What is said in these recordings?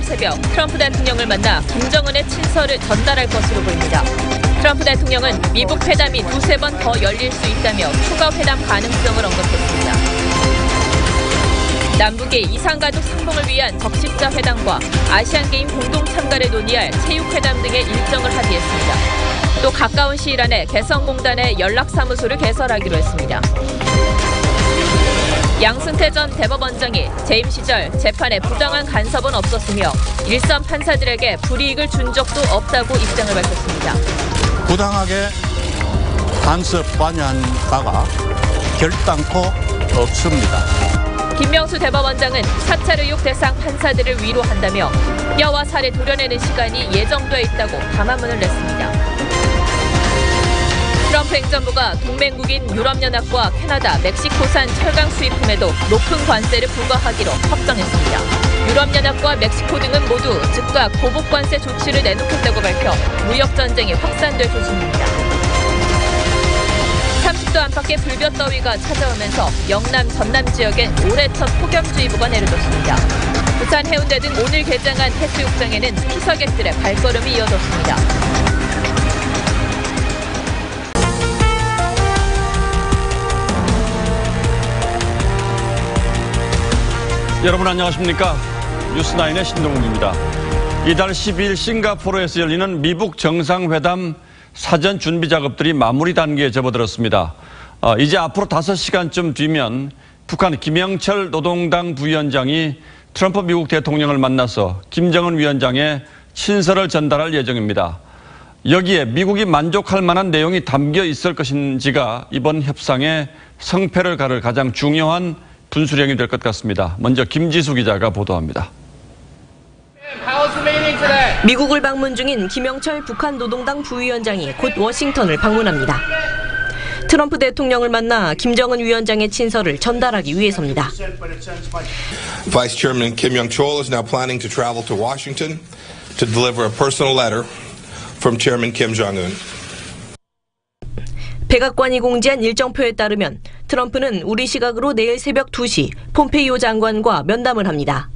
새벽 트럼프 대통령을 만나 김정은의 친서를 전달할 것으로 보입니다. 트럼프 대통령은 미북 회담이 두세 번 더 열릴 수 있다며 추가 회담 가능성을 언급했습니다. 남북의 이상가족 상봉을 위한 적십자 회담과 아시안게임 공동 참가를 논의할 체육회담 등의 일정을 합의했습니다. 또 가까운 시일 안에 개성공단의 연락사무소를 개설하기로 했습니다. 양승태 전 대법원장이 재임 시절 재판에 부당한 간섭은 없었으며 일선 판사들에게 불이익을 준 적도 없다고 입장을 밝혔습니다. 부당하게 간섭 관여한 바가 결단코 없습니다. 김명수 대법원장은 사찰 의혹 대상 판사들을 위로한다며 뼈와 살을 도려내는 시간이 예정돼 있다고 담화문을 냈습니다. 트럼프 행정부가 동맹국인 유럽연합과 캐나다, 멕시코산 철강 수입품에도 높은 관세를 부과하기로 확정했습니다. 유럽연합과 멕시코 등은 모두 즉각 보복관세 조치를 내놓겠다고 밝혀 무역전쟁이 확산될 조짐입니다. 30도 안팎의 불볕더위가 찾아오면서 영남, 전남 지역엔 올해 첫 폭염주의보가 내려졌습니다. 부산 해운대 등 오늘 개장한 해수욕장에는 피서객들의 발걸음이 이어졌습니다. 여러분 안녕하십니까? 뉴스9의 신동욱입니다. 이달 12일 싱가포르에서 열리는 미북 정상회담 사전 준비 작업들이 마무리 단계에 접어들었습니다. 이제 앞으로 5시간쯤 뒤면 북한 김영철 노동당 부위원장이 트럼프 미국 대통령을 만나서 김정은 위원장의 친서를 전달할 예정입니다. 여기에 미국이 만족할 만한 내용이 담겨 있을 것인지가 이번 협상의 성패를 가를 가장 중요한 분수령이 될 것 같습니다. 먼저 김지수 기자가 보도합니다. 미국을 방문 중인 김영철 북한 노동당 부위원장이 곧 워싱턴을 방문합니다. 트럼프 대통령을 만나 김정은 위원장의 친서를 전달하기 위해서입니다. Vice Chairman Kim Young-chol is now planning to travel to Washington to deliver a personal letter from Chairman Kim Jong-un. 백악관이 공지한 일정표에 따르면 트럼프는 우리 시각으로 내일 새벽 2시 폼페이오 장관과 면담을 합니다.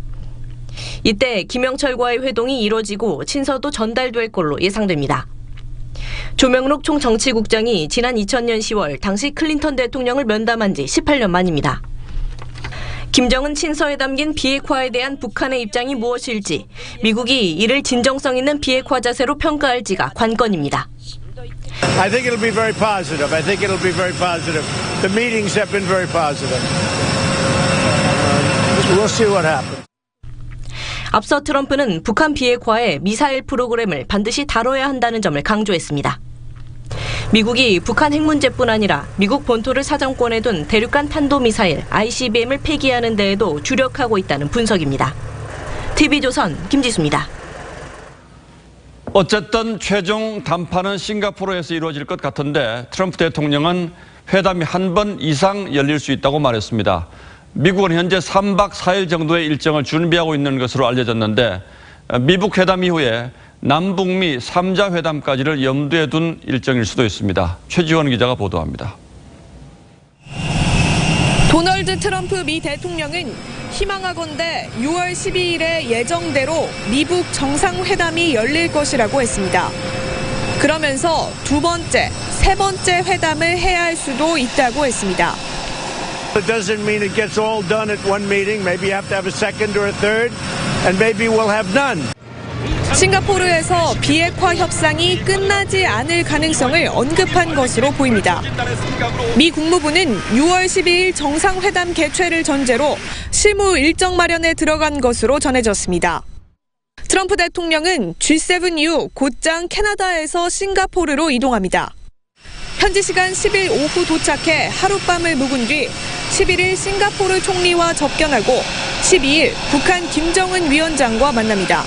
이때 김영철과의 회동이 이뤄지고 친서도 전달될 걸로 예상됩니다. 조명록 총정치국장이 지난 2000년 10월 당시 클린턴 대통령을 면담한 지 18년 만입니다. 김정은 친서에 담긴 비핵화에 대한 북한의 입장이 무엇일지, 미국이 이를 진정성 있는 비핵화 자세로 평가할지가 관건입니다. I think it'll be very positive. I think it'll be very positive. The meetings have been very positive. We'll see what happens. 앞서 트럼프는 북한 비핵화의 미사일 프로그램을 반드시 다뤄야 한다는 점을 강조했습니다. 미국이 북한 핵 문제뿐 아니라 미국 본토를 사정권에 둔 대륙간 탄도미사일 ICBM을 폐기하는 데에도 주력하고 있다는 분석입니다. TV조선 김지수입니다. 어쨌든 최종 담판은 싱가포르에서 이루어질 것 같은데 트럼프 대통령은 회담이 한 번 이상 열릴 수 있다고 말했습니다. 미국은 현재 3박 4일 정도의 일정을 준비하고 있는 것으로 알려졌는데 미북 회담 이후에 남북미 3자 회담까지를 염두에 둔 일정일 수도 있습니다. 최지원 기자가 보도합니다. 도널드 트럼프 미 대통령은 희망하건대 6월 12일에 예정대로 미북 정상회담이 열릴 것이라고 했습니다. 그러면서 두 번째, 세 번째 회담을 해야 할 수도 있다고 했습니다. It doesn't mean it gets all done at one meeting. Maybe you have to have a second or a third, and maybe we'll have none. 싱가포르에서 비핵화 협상이 끝나지 않을 가능성을 언급한 것으로 보입니다. 미 국무부는 6월 12일 정상회담 개최를 전제로 실무 일정 마련에 들어간 것으로 전해졌습니다. 트럼프 대통령은 G7 이후 곧장 캐나다에서 싱가포르로 이동합니다. 현지 시간 10일 오후 도착해 하룻밤을 묵은 뒤 11일 싱가포르 총리와 접견하고 12일 북한 김정은 위원장과 만납니다.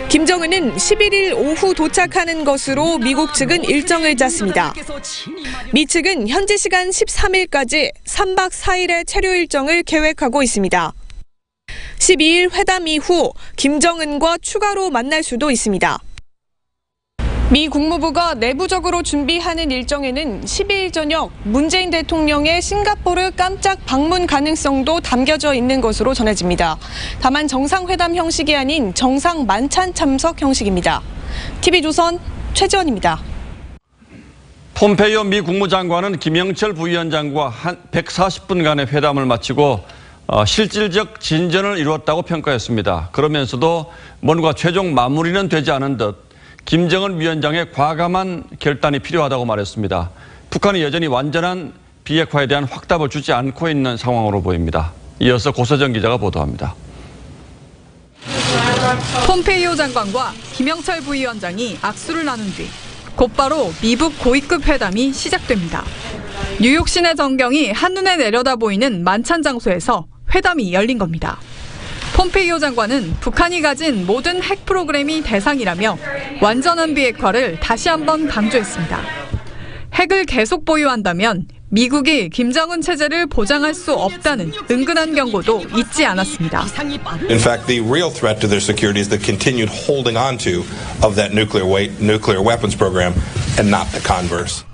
김정은은 11일 오후 도착하는 것으로 미국 측은 일정을 짰습니다. 미 측은 현지 시간 13일까지 3박 4일의 체류 일정을 계획하고 있습니다. 12일 회담 이후 김정은과 추가로 만날 수도 있습니다. 미 국무부가 내부적으로 준비하는 일정에는 12일 저녁 문재인 대통령의 싱가포르 깜짝 방문 가능성도 담겨져 있는 것으로 전해집니다. 다만 정상회담 형식이 아닌 정상 만찬 참석 형식입니다. TV조선 최지원입니다. 폼페이오 미 국무장관은 김영철 부위원장과 140분간의 회담을 마치고 실질적 진전을 이루었다고 평가했습니다. 그러면서도 뭔가 최종 마무리는 되지 않은 듯 김정은 위원장의 과감한 결단이 필요하다고 말했습니다. 북한이 여전히 완전한 비핵화에 대한 확답을 주지 않고 있는 상황으로 보입니다. 이어서 고서정 기자가 보도합니다. 폼페이오 장관과 김영철 부위원장이 악수를 나눈 뒤 곧바로 미북 고위급 회담이 시작됩니다. 뉴욕 시내 전경이 한눈에 내려다 보이는 만찬 장소에서 회담이 열린 겁니다. 폼페이오 장관은 북한이 가진 모든 핵 프로그램이 대상이라며 완전한 비핵화를 다시 한번 강조했습니다. 핵을 계속 보유한다면 미국이 김정은 체제를 보장할 수 없다는 은근한 경고도 잊지 않았습니다. In fact, the real threat to their security is the continued holding on to of that nuclear weapons program and not the converse.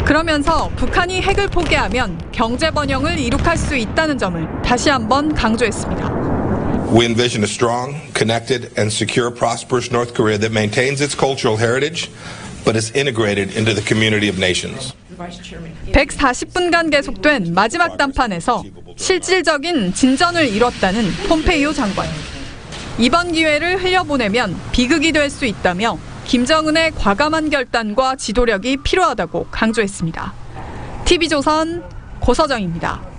그러면서 북한이 핵을 포기하면 경제 번영을 이룩할 수 있다는 점을 다시 한번 강조했습니다. We envision a strong, connected, and secure, prosperous North Korea that maintains its cultural heritage, but is integrated into the community of nations. 140분간 계속된 마지막 담판에서 실질적인 진전을 이뤘다는 폼페이오 장관. 이번 기회를 흘려보내면 비극이 될 수 있다며 김정은의 과감한 결단과 지도력이 필요하다고 강조했습니다. TV조선 고서정입니다.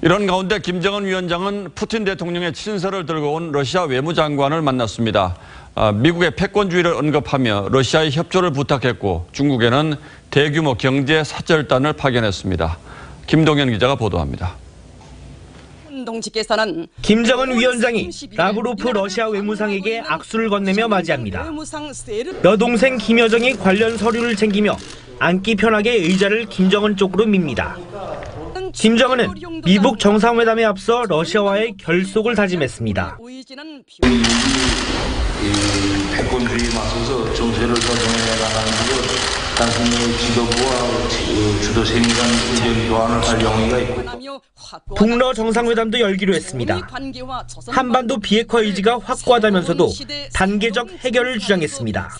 이런 가운데 김정은 위원장은 푸틴 대통령의 친서를 들고 온 러시아 외무장관을 만났습니다. 미국의 패권주의를 언급하며 러시아의 협조를 부탁했고 중국에는 대규모 경제 사절단을 파견했습니다. 김동현 기자가 보도합니다. 동지께서는 김정은 위원장이 라브로프 러시아 외무상에게 악수를 건네며 맞이합니다. 여동생 김여정이 관련 서류를 챙기며 앉기 편하게 의자를 김정은 쪽으로 밉니다. 김정은은 미북 정상회담에 앞서 러시아와의 결속을 다짐했습니다. 패권주의에 맞서서 정세를 조정해 나가는 것 단순히 지도부와 주도 세력 간 의견 교환을 할 용의가 있고 북러 정상회담도 열기로 했습니다. 한반도 비핵화 의지가 확고하다면서도 단계적 해결을 주장했습니다.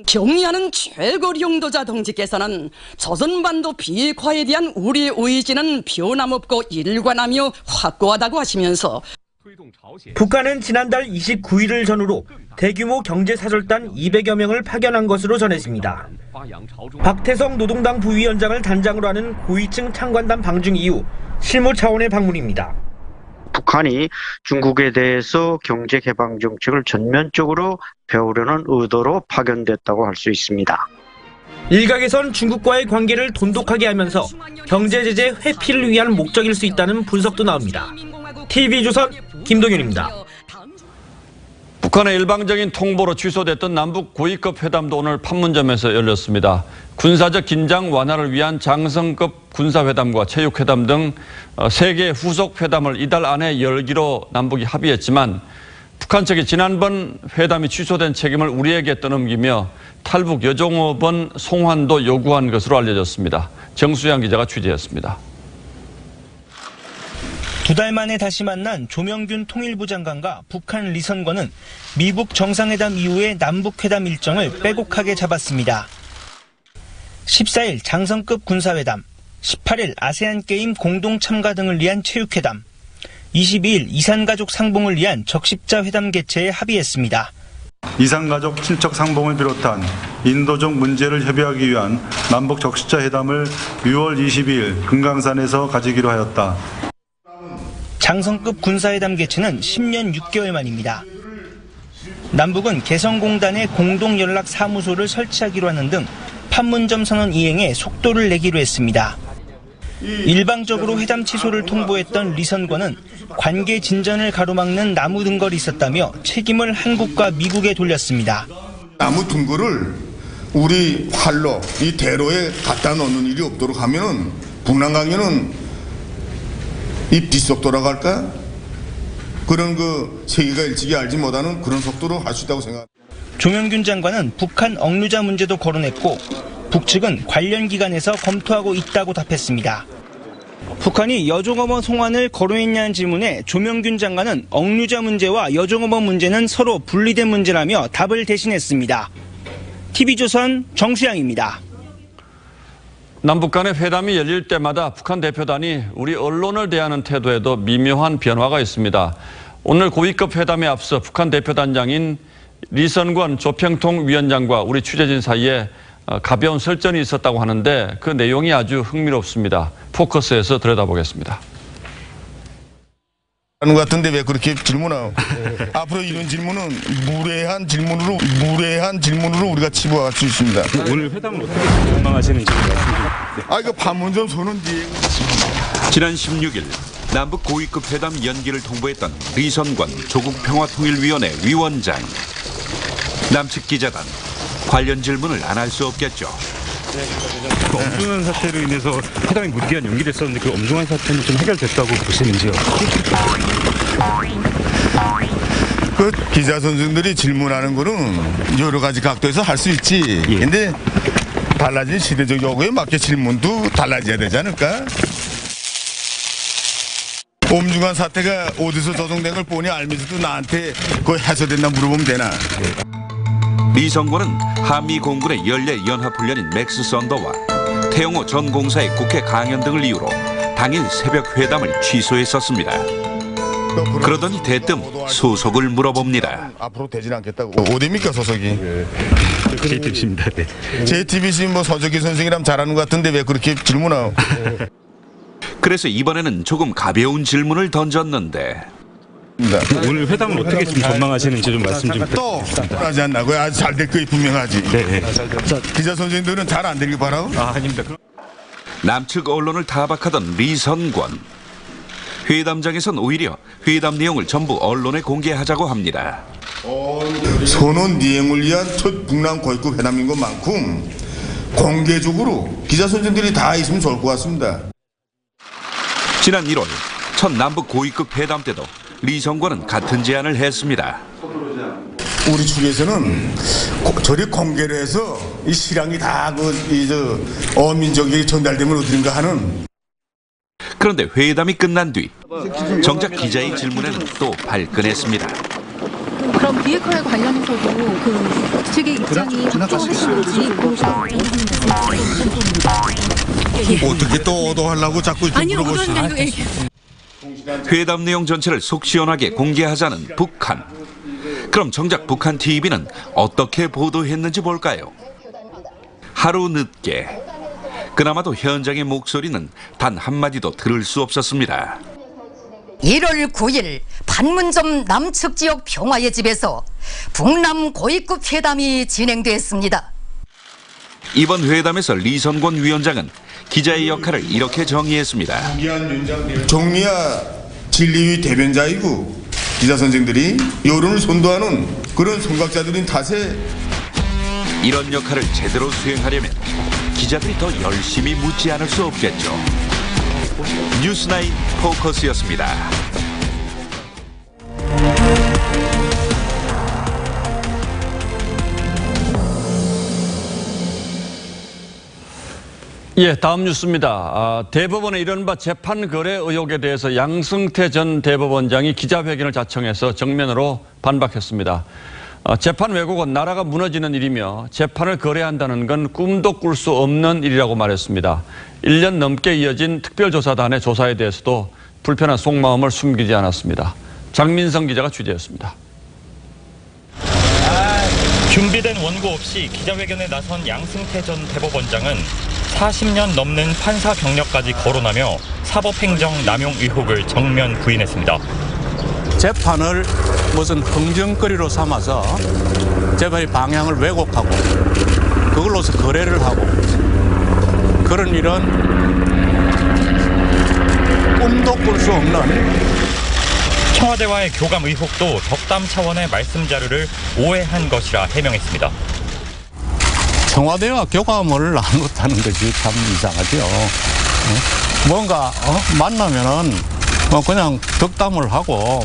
경의하는 최고 용도자 동지께서는 조선반도 비핵화에 대한 우리의 의지는 변함없고 일관하며 확고하다고 하시면서 북한은 지난달 29일을 전후로 대규모 경제사절단 200여 명을 파견한 것으로 전해집니다. 박태성 노동당 부위원장을 단장으로 하는 고위층 창관단 방중 이후 실무 차원의 방문입니다. 북한이 중국에 대해서 경제개방 정책을 전면적으로 배우려는 의도로 파견됐다고 할 수 있습니다. 일각에선 중국과의 관계를 돈독하게 하면서 경제제재 회피를 위한 목적일 수 있다는 분석도 나옵니다. TV조선 김동윤입니다. 북한의 일방적인 통보로 취소됐던 남북 고위급 회담도 오늘 판문점에서 열렸습니다. 군사적 긴장 완화를 위한 장성급 군사회담과 체육회담 등 3개 후속 회담을 이달 안에 열기로 남북이 합의했지만 북한 측이 지난번 회담이 취소된 책임을 우리에게 떠넘기며 탈북 여종업원 송환도 요구한 것으로 알려졌습니다. 정수양 기자가 취재했습니다. 2달 만에 다시 만난 조명균 통일부 장관과 북한 리선권은 미북 정상회담 이후의 남북회담 일정을 빼곡하게 잡았습니다. 14일 장성급 군사회담, 18일 아세안게임 공동참가 등을 위한 체육회담, 22일 이산가족 상봉을 위한 적십자 회담 개최에 합의했습니다. 이산가족 친척 상봉을 비롯한 인도적 문제를 협의하기 위한 남북 적십자 회담을 6월 22일 금강산에서 가지기로 하였다. 장성급 군사회담 개최는 10년 6개월 만입니다. 남북은 개성공단에 공동연락사무소를 설치하기로 하는 등 판문점 선언 이행에 속도를 내기로 했습니다. 일방적으로 회담 취소를 통보했던 리선권은 관계 진전을 가로막는 나무 든 걸이 있었다며 책임을 한국과 미국에 돌렸습니다. 나무 든 거를 우리 활로 이 대로에 갖다 놓는 일이 없도록 하면은 북한강에는 이 빗속 돌아갈까? 그런 그 세계가 일찍이 알지 못하는 그런 속도로 할 수 있다고 생각합니다. 조명균 장관은 북한 억류자 문제도 거론했고 북측은 관련 기관에서 검토하고 있다고 답했습니다. 북한이 여종업원 송환을 거론했냐는 질문에 조명균 장관은 억류자 문제와 여종업원 문제는 서로 분리된 문제라며 답을 대신했습니다. TV조선 정수양입니다. 남북 간의 회담이 열릴 때마다 북한 대표단이 우리 언론을 대하는 태도에도 미묘한 변화가 있습니다. 오늘 고위급 회담에 앞서 북한 대표단장인 리선권 조평통 위원장과 우리 취재진 사이에 가벼운 설전이 있었다고 하는데 그 내용이 아주 흥미롭습니다. 포커스에서 들여다보겠습니다. 하는 것 같은데 왜 그렇게 질문하고 앞으로 이런 질문은 무례한 질문으로 우리가 치부할 수 있습니다. 오늘 회담을 어떻게 전망하시는지 이거 판문점 소는 뒤에. 지난 16일 남북 고위급 회담 연기를 통보했던 리선권 조국평화통일위원회 위원장. 남측 기자단 관련 질문을 안 할 수 없겠죠. 엄중한 사태로 인해서 회담이 무기한 연기됐었는데 그 엄중한 사태는 좀 해결됐다고 보시는지요? 그 기자 선생들이 질문하는 거는 여러 가지 각도에서 할 수 있지. 근데 달라진 시대적 요구에 맞게 질문도 달라져야 되지 않을까? 엄중한 사태가 어디서 조성된 걸 보니 알면서도 나한테 그거 해소됐나 물어보면 되나? 리선권은 한미 공군의 연례 연합훈련인 맥스 썬더와 태영호 전 공사의 국회 강연 등을 이유로 당일 새벽 회담을 취소했었습니다. 그러더니 대뜸 소속을 물어봅니다. 앞으로 되진 않겠다고. 어디입니까 소속이? JTBC입니다. 네. JTBC 서적기 선생이랑 잘하는 것 같은데 왜 그렇게 질문하고? 그래서 이번에는 조금 가벼운 질문을 던졌는데 오늘 회담을 어떻게 좀 전망하시는지 좀 말씀 좀 또 하지 않나고요? 아주 잘 될 거이 분명하지. 네. 기자 선생들은 잘 안 되길 바라고? 아닙니다. 남측 언론을 타박하던 리선권. 회담장에선 오히려 회담 내용을 전부 언론에 공개하자고 합니다. 선언 이행을 위한 첫 북남 고위급 회담인 것만큼 공개적으로 기자 선생들이 다 있으면 좋을 것 같습니다. 지난 1월 첫 남북 고위급 회담 때도 리선권은 같은 제안을 했습니다. 우리 측에서는 저리 공개를 해서 이 실황이 다 어민족에게 전달되면 어딘가 하는. 그런데 회담이 끝난 뒤 정작 기자의 질문에는 또 발끈했습니다. 그럼 비핵화에 관련해서도 그 측의 입장이 확정하시는지 어떻게 또 오도하려고 자꾸 이렇게 물어보시나요? 회담 내용 전체를 속 시원하게 공개하자는 북한. 그럼 정작 북한 TV는 어떻게 보도했는지 볼까요? 하루 늦게. 그나마도 현장의 목소리는 단 한마디도 들을 수 없었습니다. 1월 9일 판문점 남측 지역 평화의 집에서 북남 고위급 회담이 진행됐습니다. 이번 회담에서 리선권 위원장은 기자의 역할을 이렇게 정의했습니다. 정리야 진리의 대변자이고 기자 선생들이 여론을 선도하는 그런 선각자들인 탓에 이런 역할을 제대로 수행하려면 기자들이 더 열심히 묻지 않을 수 없겠죠. 뉴스나인 포커스였습니다. 예, 다음 뉴스입니다. 대법원의 이른바 재판 거래 의혹에 대해서 양승태 전 대법원장이 기자회견을 자청해서 정면으로 반박했습니다. 재판 왜곡은 나라가 무너지는 일이며 재판을 거래한다는 건 꿈도 꿀 수 없는 일이라고 말했습니다. 1년 넘게 이어진 특별조사단의 조사에 대해서도 불편한 속마음을 숨기지 않았습니다. 장민성 기자가 취재했습니다. 준비된 원고 없이 기자회견에 나선 양승태 전 대법원장은 40년 넘는 판사 경력까지 거론하며 사법행정 남용 의혹을 정면 부인했습니다. 재판을 무슨 흥정거리로 삼아서 재판의 방향을 왜곡하고 그걸로서 거래를 하고 그런 일은 꿈도 꿀 수 없는. 청와대와의 교감 의혹도 덕담 차원의 말씀 자료를 오해한 것이라 해명했습니다. 청와대와 교감을 나눴다는 것이 참 이상하죠. 네? 뭔가 만나면은 그냥 덕담을 하고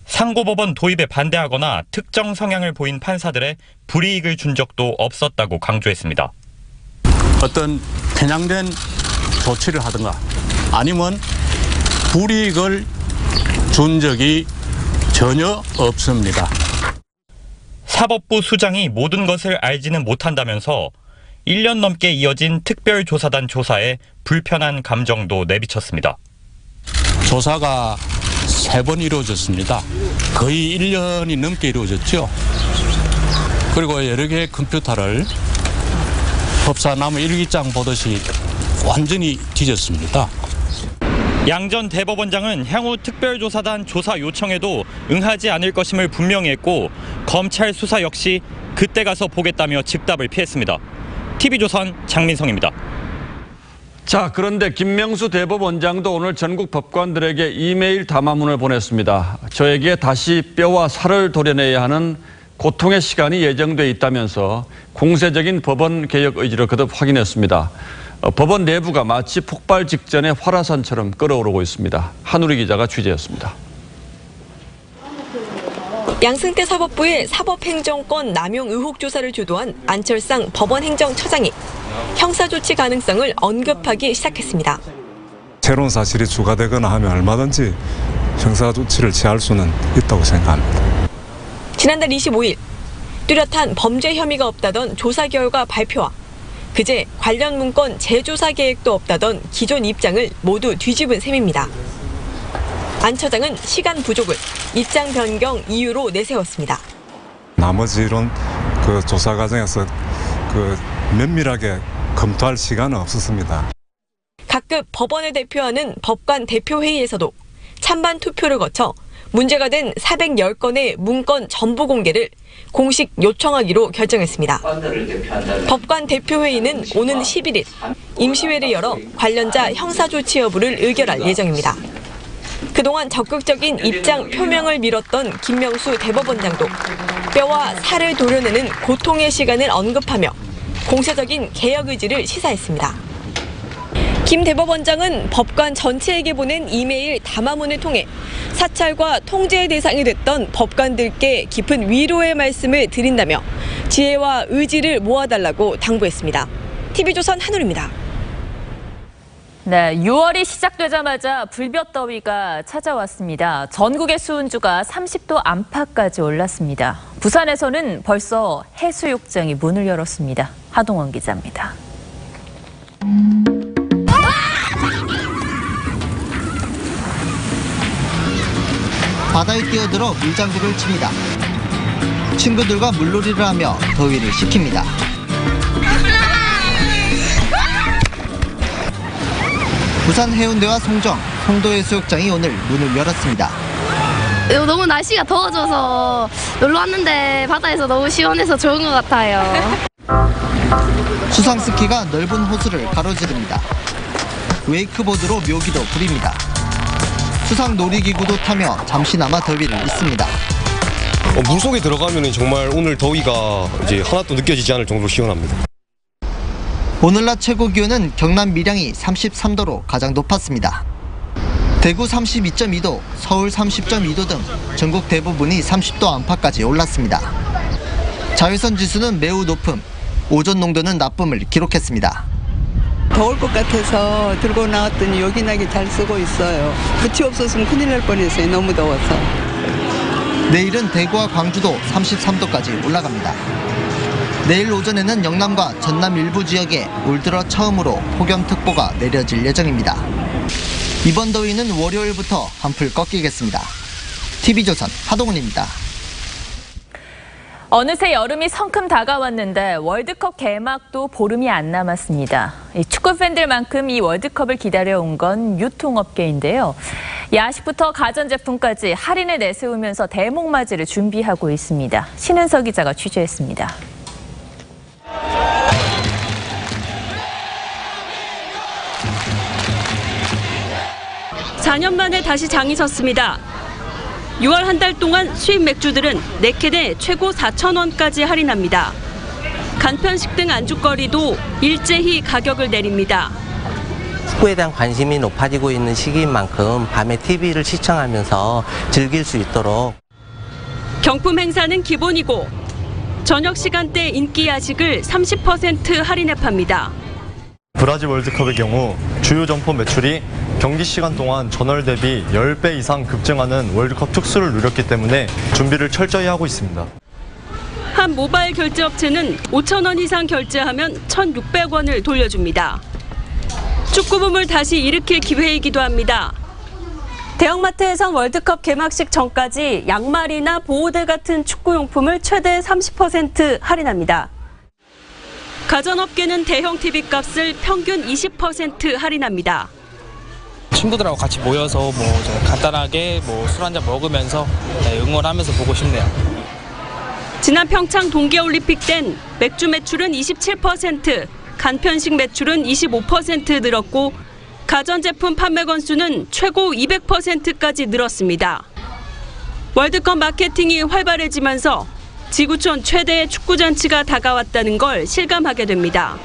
상고법원 도입에 반대하거나 특정 성향을 보인 판사들의 불이익을 준 적도 없었다고 강조했습니다. 어떤 편향된 조치를 하든가 아니면 불이익을 준 적이 전혀 없습니다. 사법부 수장이 모든 것을 알지는 못한다면서 1년 넘게 이어진 특별조사단 조사에 불편한 감정도 내비쳤습니다. 조사가 3번 이루어졌습니다. 거의 1년이 넘게 이루어졌죠. 그리고 여러 개의 컴퓨터를 법사나무 일기장 보듯이 완전히 뒤졌습니다. 양 전 대법원장은 향후 특별조사단 조사 요청에도 응하지 않을 것임을 분명히 했고 검찰 수사 역시 그때 가서 보겠다며 즉답을 피했습니다. TV조선 장민성입니다. 자, 그런데 김명수 대법원장도 오늘 전국 법관들에게 이메일 담화문을 보냈습니다. 저에게 다시 뼈와 살을 도려내야 하는 고통의 시간이 예정돼 있다면서 공세적인 법원 개혁 의지를 거듭 확인했습니다. 법원 내부가 마치 폭발 직전의 활화산처럼 끓어오르고 있습니다. 한우리 기자가 취재했습니다. 양승태 사법부의 사법행정권 남용 의혹 조사를 주도한 안철상 법원행정처장이 형사조치 가능성을 언급하기 시작했습니다. 새로운 사실이 추가되거나 하면 얼마든지 형사조치를 취할 수는 있다고 생각합니다. 지난달 25일 뚜렷한 범죄 혐의가 없다던 조사 결과 발표와 그제 관련 문건 재조사 계획도 없다던 기존 입장을 모두 뒤집은 셈입니다. 안 처장은 시간 부족을 입장 변경 이유로 내세웠습니다. 나머지 이런 조사 과정에서 면밀하게 검토할 시간은 없었습니다. 각급 법원을 대표하는 법관 대표회의에서도 찬반 투표를 거쳐 문제가 된 410건의 문건 전부 공개를 공식 요청하기로 결정했습니다. 법관 대표회의는 오는 11일 임시회를 열어 관련자 형사조치 여부를 의결할 예정입니다. 그동안 적극적인 입장 표명을 미뤘던 김명수 대법원장도 뼈와 살을 도려내는 고통의 시간을 언급하며 공세적인 개혁 의지를 시사했습니다. 김 대법원장은 법관 전체에게 보낸 이메일 담화문을 통해 사찰과 통제의 대상이 됐던 법관들께 깊은 위로의 말씀을 드린다며 지혜와 의지를 모아달라고 당부했습니다. TV조선 한울입니다. 네, 6월이 시작되자마자 불볕더위가 찾아왔습니다. 전국의 수온주가 30도 안팎까지 올랐습니다. 부산에서는 벌써 해수욕장이 문을 열었습니다. 하동원 기자입니다. 바다에 뛰어들어 물장구를 칩니다. 친구들과 물놀이를 하며 더위를 식힙니다. 부산 해운대와 송정, 송도해수욕장이 오늘 문을 열었습니다. 너무 날씨가 더워져서 놀러 왔는데 바다에서 너무 시원해서 좋은 것 같아요. 수상스키가 넓은 호수를 가로지릅니다. 웨이크보드로 묘기도 부립니다. 수상 놀이기구도 타며 잠시나마 더위를 잊습니다. 물속에 들어가면 정말 오늘 더위가 이제 하나도 느껴지지 않을 정도로 시원합니다. 오늘 낮 최고 기온은 경남 밀양이 33도로 가장 높았습니다. 대구 32.2도, 서울 30.2도 등 전국 대부분이 30도 안팎까지 올랐습니다. 자외선 지수는 매우 높음, 오존 농도는 나쁨을 기록했습니다. 더울 것 같아서 들고 나왔더니 요긴하게 잘 쓰고 있어요. 끝이 없었으면 큰일 날 뻔했어요. 너무 더워서. 내일은 대구와 광주도 33도까지 올라갑니다. 내일 오전에는 영남과 전남 일부 지역에 올 들어 처음으로 폭염특보가 내려질 예정입니다. 이번 더위는 월요일부터 한풀 꺾이겠습니다. TV조선 하동훈입니다. 어느새 여름이 성큼 다가왔는데 월드컵 개막도 보름이 안 남았습니다. 축구 팬들만큼 이 월드컵을 기다려온 건 유통업계인데요. 야식부터 가전제품까지 할인을 내세우면서 대목맞이를 준비하고 있습니다. 신은석 기자가 취재했습니다. 4년 만에 다시 장이 섰습니다. 6월 한 달 동안 수입 맥주들은 4캔에 최고 4,000원까지 할인합니다. 간편식 등 안주거리도 일제히 가격을 내립니다. 축구에 대한 관심이 높아지고 있는 시기인 만큼 밤에 TV를 시청하면서 즐길 수 있도록 경품 행사는 기본이고 저녁 시간대 인기 야식을 30% 할인해 팝니다. 브라질 월드컵의 경우 주요 점포 매출이 경기 시간 동안 전월 대비 10배 이상 급증하는 월드컵 특수를 누렸기 때문에 준비를 철저히 하고 있습니다. 한 모바일 결제업체는 5,000원 이상 결제하면 1,600원을 돌려줍니다. 축구붐을 다시 일으킬 기회이기도 합니다. 대형마트에선 월드컵 개막식 전까지 양말이나 보호대 같은 축구용품을 최대 30% 할인합니다. 가전업계는 대형 TV 값을 평균 20% 할인합니다. 친구들하고 같이 모여서 좀 간단하게 술 한잔 먹으면서 응원하면서 보고 싶네요. 지난 평창 동계올림픽 땐 맥주 매출은 27%, 간편식 매출은 25% 늘었고 가전제품 판매 건수는 최고 200%까지 늘었습니다. 월드컵 마케팅이 활발해지면서 지구촌 최대의 축구잔치가 다가왔다는 걸 실감하게 됩니다.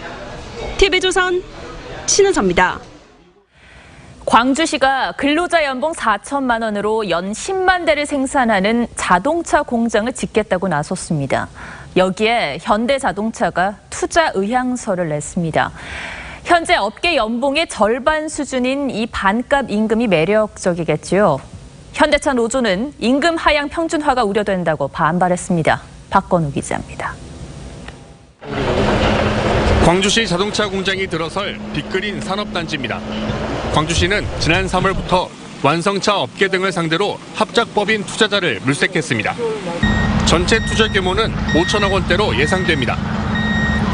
TV조선 신은서입니다. 광주시가 근로자 연봉 4천만 원으로 연 10만 대를 생산하는 자동차 공장을 짓겠다고 나섰습니다. 여기에 현대자동차가 투자 의향서를 냈습니다. 현재 업계 연봉의 절반 수준인 이 반값 임금이 매력적이겠지요. 현대차 노조는 임금 하향 평준화가 우려된다고 반발했습니다. 박건우 기자입니다. 광주시 자동차 공장이 들어설 빅그린 산업단지입니다. 광주시는 지난 3월부터 완성차 업계 등을 상대로 합작법인 투자자를 물색했습니다. 전체 투자 규모는 5천억 원대로 예상됩니다.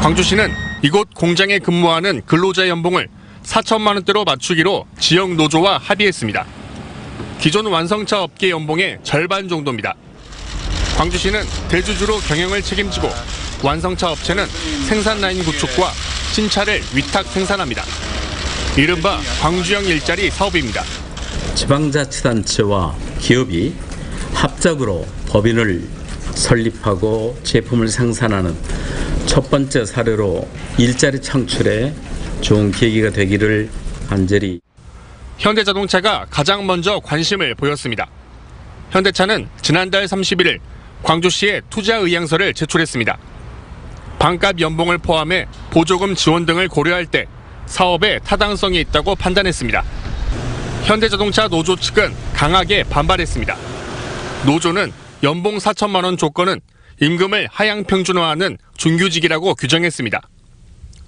광주시는 이곳 공장에 근무하는 근로자 연봉을 4천만 원대로 맞추기로 지역 노조와 합의했습니다. 기존 완성차 업계 연봉의 절반 정도입니다. 광주시는 대주주로 경영을 책임지고 완성차 업체는 생산 라인 구축과 신차를 위탁 생산합니다. 이른바 광주형 일자리 사업입니다. 지방자치단체와 기업이 합작으로 법인을 설립하고 제품을 생산하는 첫 번째 사례로 일자리 창출에 좋은 계기가 되기를 간절히. 현대자동차가 가장 먼저 관심을 보였습니다. 현대차는 지난달 31일 광주시에 투자 의향서를 제출했습니다. 반값 연봉을 포함해 보조금 지원 등을 고려할 때 사업에 타당성이 있다고 판단했습니다. 현대자동차 노조 측은 강하게 반발했습니다. 노조는 연봉 4천만 원 조건은 임금을 하향 평준화하는 준규직이라고 규정했습니다.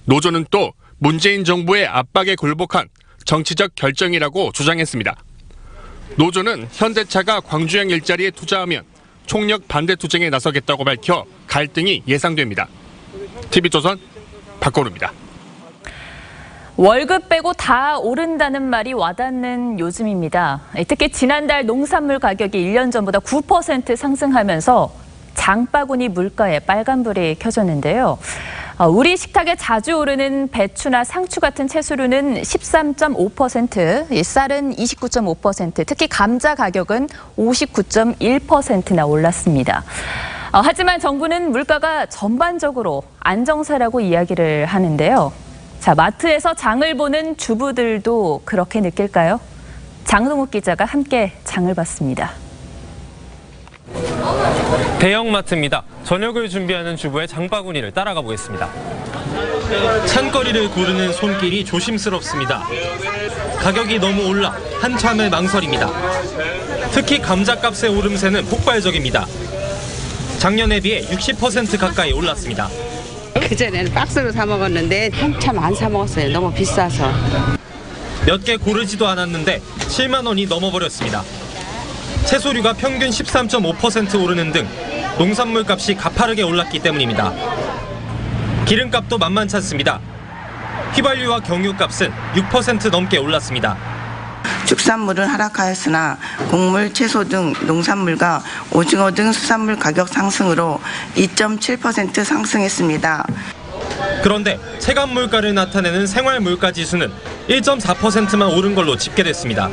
노조는 또 문재인 정부의 압박에 굴복한 정치적 결정이라고 주장했습니다. 노조는 현대차가 광주형 일자리에 투자하면 총력 반대 투쟁에 나서겠다고 밝혀 갈등이 예상됩니다. TV조선 박건우입니다. 월급 빼고 다 오른다는 말이 와닿는 요즘입니다. 특히 지난달 농산물 가격이 1년 전보다 9% 상승하면서 장바구니 물가에 빨간불이 켜졌는데요. 우리 식탁에 자주 오르는 배추나 상추 같은 채소류는 13.5%, 쌀은 29.5%, 특히 감자 가격은 59.1%나 올랐습니다. 하지만 정부는 물가가 전반적으로 안정세라고 이야기를 하는데요. 자, 마트에서 장을 보는 주부들도 그렇게 느낄까요? 장동욱 기자가 함께 장을 봤습니다. 대형마트입니다. 저녁을 준비하는 주부의 장바구니를 따라가 보겠습니다. 찬거리를 고르는 손길이 조심스럽습니다. 가격이 너무 올라 한참을 망설입니다. 특히 감자값의 오름세는 폭발적입니다. 작년에 비해 60% 가까이 올랐습니다. 그전에는 박스로 사 먹었는데 한참 안 사 먹었어요. 너무 비싸서. 몇 개 고르지도 않았는데 7만 원이 넘어버렸습니다. 채소류가 평균 13.5% 오르는 등 농산물 값이 가파르게 올랐기 때문입니다. 기름값도 만만치 않습니다. 휘발유와 경유값은 6% 넘게 올랐습니다. 축산물은 하락하였으나 곡물, 채소 등 농산물과 오징어 등 수산물 가격 상승으로 2.7% 상승했습니다. 그런데 체감 물가를 나타내는 생활 물가 지수는 1.4%만 오른 걸로 집계됐습니다.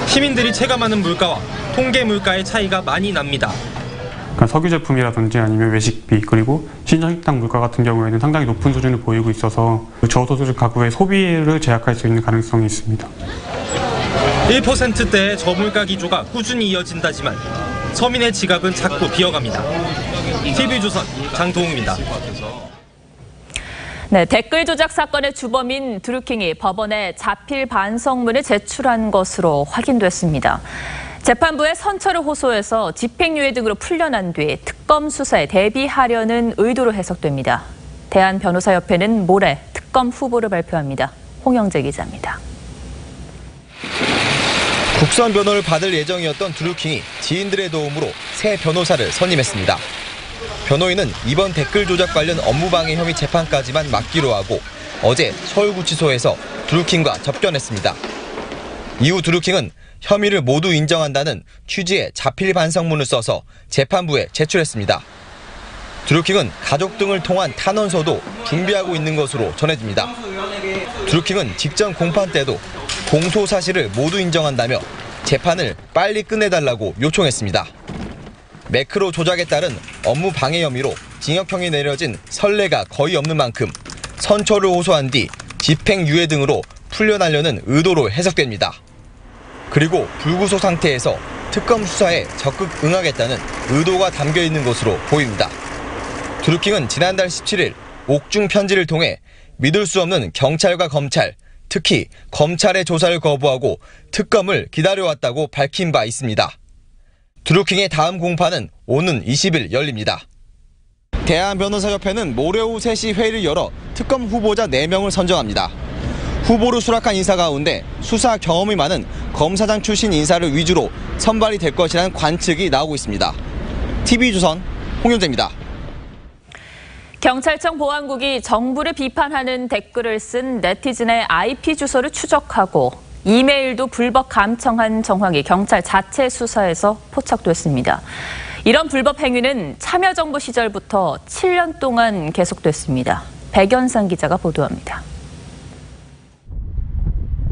시민들이 체감하는 물가와 통계 물가의 차이가 많이 납니다. 그러니까 석유 제품이라든지 아니면 외식비 그리고 신선식당 물가 같은 경우에는 상당히 높은 수준을 보이고 있어서 저소득 가구의 소비를 제약할 수 있는 가능성이 있습니다. 1%대의 저물가 기조가 꾸준히 이어진다지만 서민의 지갑은 자꾸 비어갑니다. TV조선 장동욱입니다. 네, 댓글 조작 사건의 주범인 드루킹이 법원에 자필 반성문을 제출한 것으로 확인됐습니다. 재판부의 선처를 호소해서 집행유예 등으로 풀려난 뒤 특검 수사에 대비하려는 의도로 해석됩니다. 대한변호사협회는 모레 특검 후보를 발표합니다. 홍영재 기자입니다. 국선 변호를 받을 예정이었던 드루킹이 지인들의 도움으로 새 변호사를 선임했습니다. 변호인은 이번 댓글 조작 관련 업무방해 혐의 재판까지만 맡기로 하고 어제 서울구치소에서 드루킹과 접견했습니다. 이후 드루킹은 혐의를 모두 인정한다는 취지의 자필 반성문을 써서 재판부에 제출했습니다. 드루킹은 가족 등을 통한 탄원서도 준비하고 있는 것으로 전해집니다. 드루킹은 직전 공판 때도 공소 사실을 모두 인정한다며 재판을 빨리 끝내달라고 요청했습니다. 매크로 조작에 따른 업무 방해 혐의로 징역형이 내려진 선례가 거의 없는 만큼 선처를 호소한 뒤 집행유예 등으로 풀려나려는 의도로 해석됩니다. 그리고 불구속 상태에서 특검 수사에 적극 응하겠다는 의도가 담겨 있는 것으로 보입니다. 드루킹은 지난달 17일 옥중 편지를 통해 믿을 수 없는 경찰과 검찰, 특히 검찰의 조사를 거부하고 특검을 기다려왔다고 밝힌 바 있습니다. 드루킹의 다음 공판은 오는 20일 열립니다. 대한변호사협회는 모레 오후 3시 회의를 열어 특검 후보자 4명을 선정합니다. 후보로 수락한 인사 가운데 수사 경험이 많은 검사장 출신 인사를 위주로 선발이 될 것이라는 관측이 나오고 있습니다. TV조선 홍영재입니다. 경찰청 보안국이 정부를 비판하는 댓글을 쓴 네티즌의 IP 주소를 추적하고 이메일도 불법 감청한 정황이 경찰 자체 수사에서 포착됐습니다. 이런 불법 행위는 참여정부 시절부터 7년 동안 계속됐습니다. 백연상 기자가 보도합니다.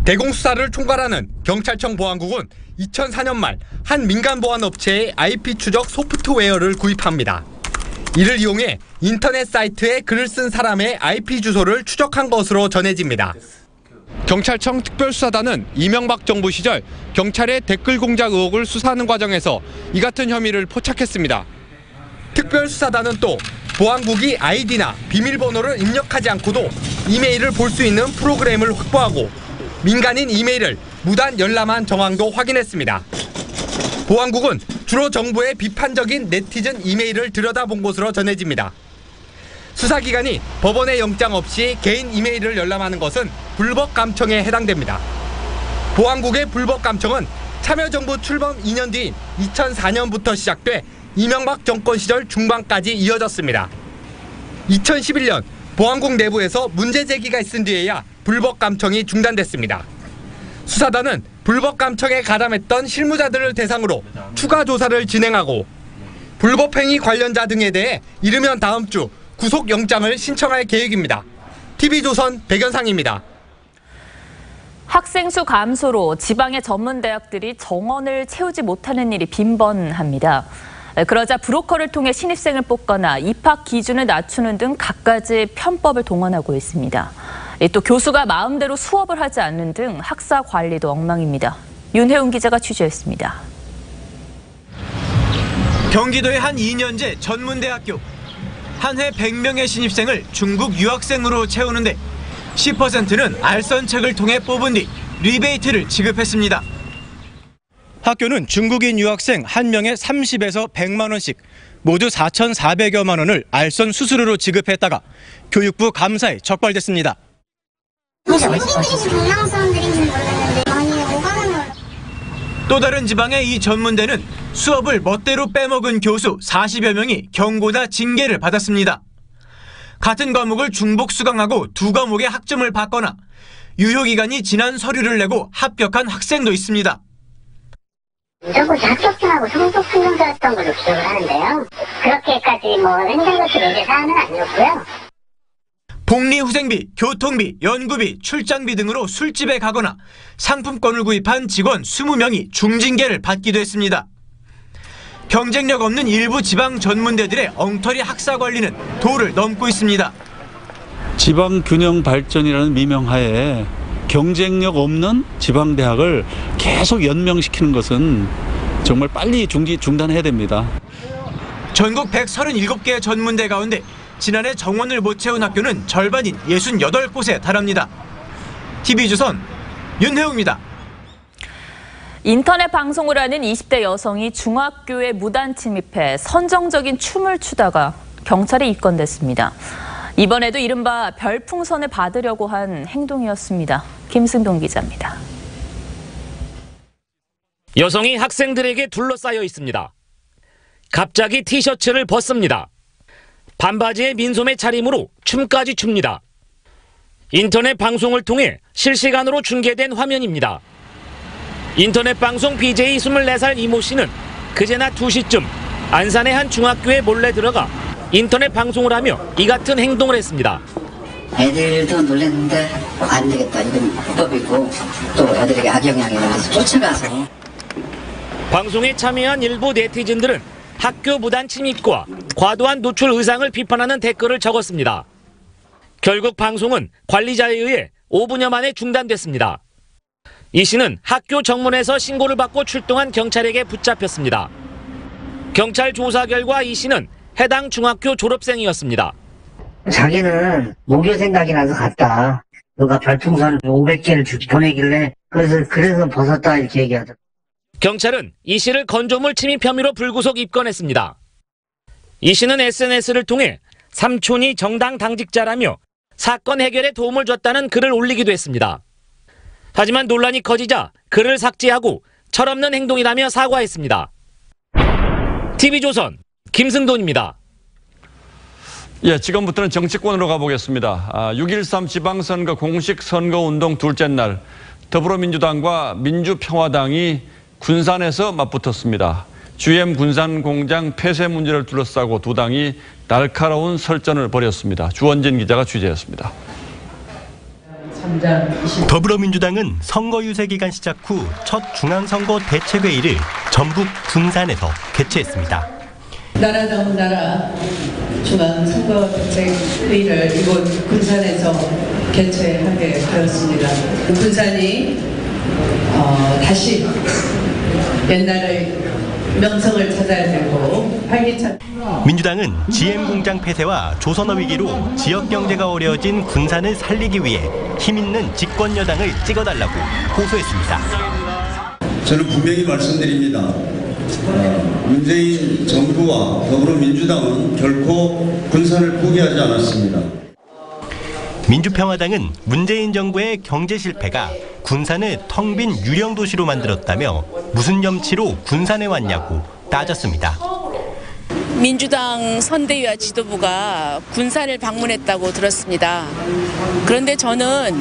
대공수사를 총괄하는 경찰청 보안국은 2004년 말 한 민간 보안 업체의 IP 추적 소프트웨어를 구입합니다. 이를 이용해 인터넷 사이트에 글을 쓴 사람의 IP 주소를 추적한 것으로 전해집니다. 경찰청 특별수사단은 이명박 정부 시절 경찰의 댓글 공작 의혹을 수사하는 과정에서 이 같은 혐의를 포착했습니다. 특별수사단은 또 보안국이 아이디나 비밀번호를 입력하지 않고도 이메일을 볼 수 있는 프로그램을 확보하고 민간인 이메일을 무단 열람한 정황도 확인했습니다. 보안국은 주로 정부의 비판적인 네티즌 이메일을 들여다본 것으로 전해집니다. 수사기관이 법원의 영장 없이 개인 이메일을 열람하는 것은 불법 감청에 해당됩니다. 보안국의 불법 감청은 참여정부 출범 2년 뒤인 2004년부터 시작돼 이명박 정권 시절 중반까지 이어졌습니다. 2011년 보안국 내부에서 문제 제기가 있은 뒤에야 불법 감청이 중단됐습니다. 수사단은 불법 감청에 가담했던 실무자들을 대상으로 추가 조사를 진행하고 불법 행위 관련자 등에 대해 이르면 다음 주 구속영장을 신청할 계획입니다. TV조선 백연상입니다. 학생 수 감소로 지방의 전문대학들이 정원을 채우지 못하는 일이 빈번합니다. 그러자 브로커를 통해 신입생을 뽑거나 입학 기준을 낮추는 등 갖가지 편법을 동원하고 있습니다. 또 교수가 마음대로 수업을 하지 않는 등 학사 관리도 엉망입니다. 윤혜웅 기자가 취재했습니다. 경기도의 한 2년제 전문대학교. 한 해 100명의 신입생을 중국 유학생으로 채우는데 10%는 알선책을 통해 뽑은 뒤 리베이트를 지급했습니다. 학교는 중국인 유학생 한 명에 30에서 100만 원씩 모두 4,400여만 원을 알선 수수료로 지급했다가 교육부 감사에 적발됐습니다. 또 다른 지방의 이 전문대는 수업을 멋대로 빼먹은 교수 40여 명이 경고나 징계를 받았습니다. 같은 과목을 중복 수강하고 두 과목의 학점을 받거나 유효기간이 지난 서류를 내고 합격한 학생도 있습니다. 무조건 합격증하고 성적 판정자였던 걸로 기억을 하는데요. 그렇게까지 횡단 것이 문제 사안은 아니었고요. 복리후생비, 교통비, 연구비, 출장비 등으로 술집에 가거나 상품권을 구입한 직원 20명이 중징계를 받기도 했습니다. 경쟁력 없는 일부 지방 전문대들의 엉터리 학사 관리는 도를 넘고 있습니다. 지방 균형 발전이라는 미명하에 경쟁력 없는 지방대학을 계속 연명시키는 것은 정말 빨리 중단해야 됩니다. 전국 137개 전문대 가운데 지난해 정원을 못 채운 학교는 절반인 68곳에 달합니다. TV조선 윤혜웅입니다. 인터넷 방송을 하는 20대 여성이 중학교에 무단 침입해 선정적인 춤을 추다가 경찰에 입건됐습니다. 이번에도 이른바 별풍선을 받으려고 한 행동이었습니다. 김승동 기자입니다. 여성이 학생들에게 둘러싸여 있습니다. 갑자기 티셔츠를 벗습니다. 반바지에 민소매 차림으로 춤까지 춥니다. 인터넷 방송을 통해 실시간으로 중계된 화면입니다. 인터넷 방송 BJ 24살 이모 씨는 그제 낮 2시쯤 안산의 한 중학교에 몰래 들어가 인터넷 방송을 하며 이 같은 행동을 했습니다. 애들도 놀랐는데 안 되겠다. 이건 불법이고 또 애들에게 악영향이 있는데 쫓아가서. 방송에 참여한 일부 네티즌들은 학교 무단 침입과 과도한 노출 의상을 비판하는 댓글을 적었습니다. 결국 방송은 관리자에 의해 5분여 만에 중단됐습니다. 이 씨는 학교 정문에서 신고를 받고 출동한 경찰에게 붙잡혔습니다. 경찰 조사 결과 이 씨는 해당 중학교 졸업생이었습니다. 자기는 모교 생각이 나서 갔다. 누가 별풍선 500개를 보내길래 그래서 벗었다 이렇게 얘기하더라고요. 경찰은 이 씨를 건조물 침입 혐의로 불구속 입건했습니다. 이 씨는 SNS를 통해 삼촌이 정당 당직자라며 사건 해결에 도움을 줬다는 글을 올리기도 했습니다. 하지만 논란이 커지자 글을 삭제하고 철없는 행동이라며 사과했습니다. TV조선 김승돈입니다. 예, 지금부터는 정치권으로 가보겠습니다. 6.13 지방선거 공식 선거운동 둘째 날 더불어민주당과 민주평화당이 군산에서 맞붙었습니다. GM 군산공장 폐쇄 문제를 둘러싸고 두 당이 날카로운 설전을 벌였습니다. 주원진 기자가 취재했습니다. 더불어민주당은 선거 유세 기간 시작 후 첫 중앙선거 대책회의를 전북 군산에서 개최했습니다. 나라다운 나라 중앙선거 대책회의를 이곳 군산에서 개최하게 되었습니다. 군산이 다시 옛날의 명성을 찾아야 되고 활기찬. 민주당은 GM 공장 폐쇄와 조선업 위기로 지역 경제가 어려워진 군산을 살리기 위해 힘 있는 집권 여당을 찍어달라고 호소했습니다. 저는 분명히 말씀드립니다. 문재인 정부와 더불어민주당은 결코 군산을 포기하지 않았습니다. 민주평화당은 문재인 정부의 경제 실패가 군산을 텅 빈 유령 도시로 만들었다며 무슨 염치로 군산에 왔냐고 따졌습니다. 민주당 선대위와 지도부가 군산을 방문했다고 들었습니다. 그런데 저는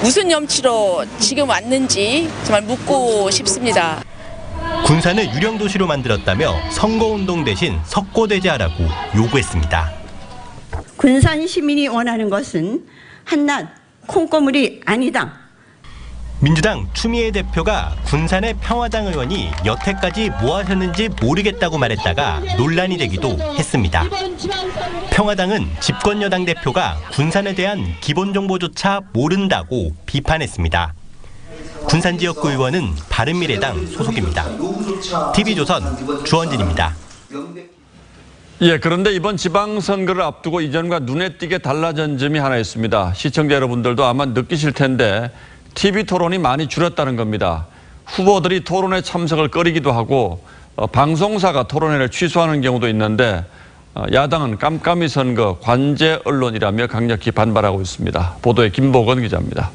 무슨 염치로 지금 왔는지 정말 묻고 싶습니다. 군산을 유령 도시로 만들었다며 선거운동 대신 석고대죄하라고 요구했습니다. 군산 시민이 원하는 것은 한낱 콩고물이 아니다. 민주당 추미애 대표가 군산의 평화당 의원이 여태까지 뭐 하셨는지 모르겠다고 말했다가 논란이 되기도 했습니다. 평화당은 집권 여당 대표가 군산에 대한 기본 정보조차 모른다고 비판했습니다. 군산 지역구 의원은 바른미래당 소속입니다. TV조선 주원진입니다. 예, 그런데 이번 지방선거를 앞두고 이전과 눈에 띄게 달라진 점이 하나 있습니다. 시청자 여러분들도 아마 느끼실 텐데 TV 토론이 많이 줄었다는 겁니다. 후보들이 토론에 참석을 꺼리기도 하고 방송사가 토론회를 취소하는 경우도 있는데 야당은 깜깜이 선거, 관제 언론이라며 강력히 반발하고 있습니다. 보도에 김보건 기자입니다.